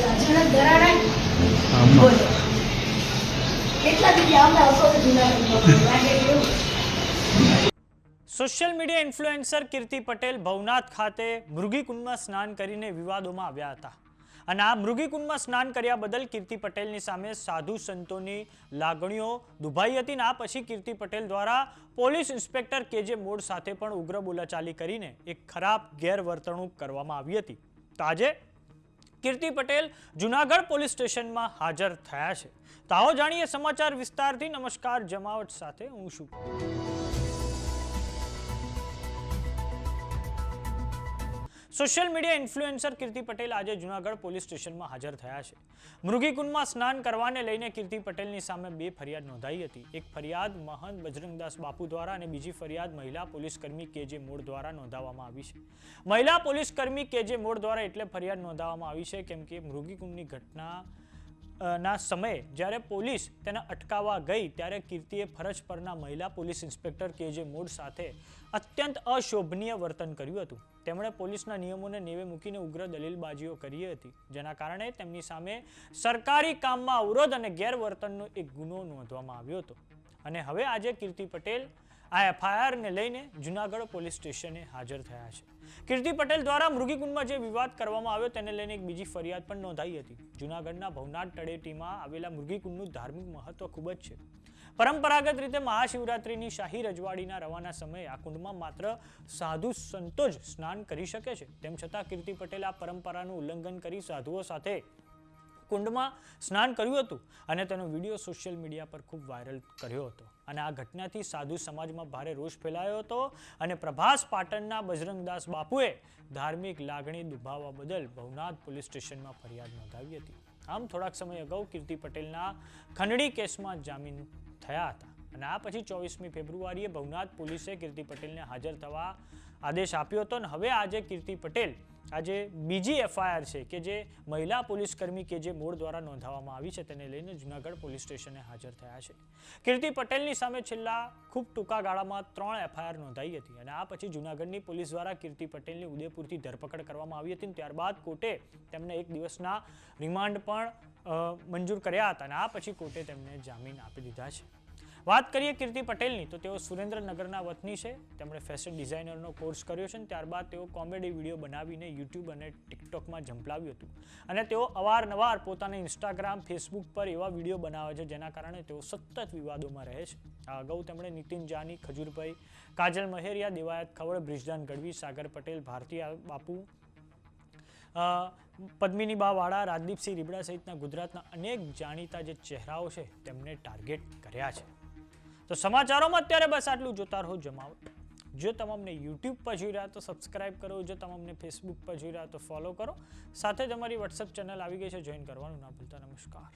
અચાનક દરાડા બોલો કેટલા દી આવતા હશો તો જૂનાગઢ લાગે એવું. સોશિયલ મીડિયા ઇન્ફ્લુએન્સર કીર્તિ પટેલ ભવનાથ ખાતે મૃગીકુંડમાં સ્નાન કરીને વિવાદોમાં આવ્યા હતા અને આ મૃગીકુંડમાં સ્નાન કર્યા બદલ કીર્તિ પટેલની સામે સાધુ સંતોની લાગણીઓ દુભાઈ હતી અને આ પછી કીર્તિ પટેલ દ્વારા પોલીસ ઇન્સ્પેક્ટર કેજે મોડ સાથે પણ ઉગ્ર બોલાચાલી કરીને એક ખરાબ ગેરવર્તણૂક કરવામાં આવી હતી. તો આજે કીર્તિ પટેલ જૂનાગઢ પોલીસ સ્ટેશનમાં હાજર થયા છે. તો આવો જાણીએ સમાચાર વિસ્તારથી. નમસ્કાર, જમાવટ સાથે હું છું. સોશિયલ મીડિયા ઇન્ફ્લુએન્સર કીર્તિ પટેલ આજે જૂનાગઢ પોલીસ સ્ટેશનમાં હાજર થયા છે. મૃગીકુંડમાં સ્નાન કરવાને લઈને કીર્તિ પટેલની સામે 2 ફરિયાદ નોંધાઈ હતી. એક ફરિયાદ મહંત બજરંગદાસ બાપુ દ્વારા અને બીજી ફરિયાદ મહિલા પોલીસકર્મી કેજે મોડ દ્વારા નોંધાવવામાં આવી છે. મહિલા પોલીસકર્મી કેજે મોડ દ્વારા એટલે ફરિયાદ નોંધાવવામાં આવી છે કેમ કે મૃગીકુંડની ઘટના ના સમયે જ્યારે પોલીસ તેને અટકાવવા ગઈ ત્યારે કીર્તિએ ફરજ પરના મહિલા પોલીસ ઇન્સ્પેક્ટર કેજે મોડ સાથે અત્યંત અશોભનીય વર્તન કર્યું હતું. તેમણે પોલીસના નિયમોને નેવે મૂકીને ઉગ્ર દલીલબાજીઓ કરી હતી, જેના કારણે તેમની સામે સરકારી કામમાં અવરોધ અને ગેરવર્તનનો એક ગુનો નોંધવામાં આવ્યો હતો. અને હવે આજે કીર્તિ પટેલ આ એફઆઈઆર ને લઈને જૂનાગઢ પોલીસ સ્ટેશને હાજર થયા છે. કીર્તિ પટેલ દ્વારા મૃગીકુંડમાં જે વિવાદ કરવામાં આવ્યો તેને લઈને એક બીજી ફરિયાદ પણ નોંધાઈ હતી. જૂનાગઢના ભવનાથ તળેટીમાં આવેલા મૃગીકુંડનું ધાર્મિક મહત્વ ખૂબ જ છે. પરંપરાગત રીતે મહાશિવરાત્રિની શાહી રજવાડીના રવાના સમયે આ કુંડમાં માત્ર સાધુ સંતો જ સ્નાન કરી શકે છે. તેમ છતાં કીર્તિ પટેલ આ પરંપરાનું ઉલ્લંઘન કરી સાધુઓ સાથે કુંડમાં સ્નાન કર્યું હતું અને તેનો વિડીયો સોશિયલ મીડિયા પર ખૂબ વાયરલ કર્યો હતો. અને આ ઘટનાથી સાધુ સમાજમાં ભારે રોષ ફેલાયો હતો અને પ્રભાસ પાટણના બજરંગદાસ બાપુએ ધાર્મિક લાગણી દુભાવવા બદલ ભવનાથ પોલીસ સ્ટેશનમાં ફરિયાદ નોંધાવી હતી. આમ થોડાક સમય અગાઉ કીર્તિ પટેલના ખંડણી કેસમાં જામીન થયા હતા અને આ પછી 24મી ફેબ્રુઆરીએ ભવનાથ પોલીસે કીર્તિ પટેલને હાજર થવા આદેશ આપ્યો હતો. અને હવે આજે કીર્તિ પટેલ આજે બીજી એફઆઈઆર છે કે જે મહિલા પોલીસકર્મી કે જે મોડ દ્વારા નોંધાવવામાં આવી છે તેને લઈને જૂનાગઢ પોલીસ સ્ટેશને હાજર થયા છે. કીર્તિ પટેલની સામે છેલ્લા ખૂબ ટૂંકા ગાળામાં 3 એફઆઈઆર નોંધાઈ હતી અને આ પછી જૂનાગઢની પોલીસ દ્વારા કીર્તિ પટેલની ઉદયપુરથી ધરપકડ કરવામાં આવી હતી. ત્યારબાદ કોર્ટે તેમને 1 દિવસના રિમાન્ડ પણ મંજૂર કર્યા હતા અને આ પછી કોર્ટે તેમને જામીન આપી દીધા છે. વાત કરીએ કીર્તિ પટેલની તો તેઓ સુરેન્દ્રનગરના વતની છે. તેમણે ફેશન ડિઝાઇનરનો કોર્સ કર્યો છે અને ત્યારબાદ તેઓ કોમેડી વિડીયો બનાવીને યુટ્યુબ અને ટિકટોકમાં ઝંપલાવ્યું હતું અને તેઓ અવારનવાર પોતાના ઇન્સ્ટાગ્રામ, ફેસબુક પર એવા વિડીયો બનાવે છે જેના કારણે તેઓ સતત વિવાદોમાં રહે છે. આ અગાઉ તેમણે નીતિન જાની, ખજૂરભાઈ, કાજલ મહેરિયા, દેવાયત ખવડ, બ્રિજરાન ગઢવી, સાગર પટેલ, ભારતી બાપુ, પદ્મિની બા વાળા, રાજદીપસિંહ રીબડા સહિતના ગુજરાતના અનેક જાણીતા જે ચહેરાઓ છે તેમને ટાર્ગેટ કર્યા છે. તો સમાચારોમાં અત્યારે બસ આટલું. જોતા રહો જમાવટ. જો તમામને યુટ્યુબ પર જોઈ રહ્યા તો સબસ્ક્રાઇબ કરો, જો તમામને ફેસબુક પર જોઈ રહ્યા તો ફોલો કરો. સાથે જ અમારી વોટ્સએપ ચેનલ આવી ગઈ છે, જોઈન કરવાનું ના ભૂલતા. નમસ્કાર.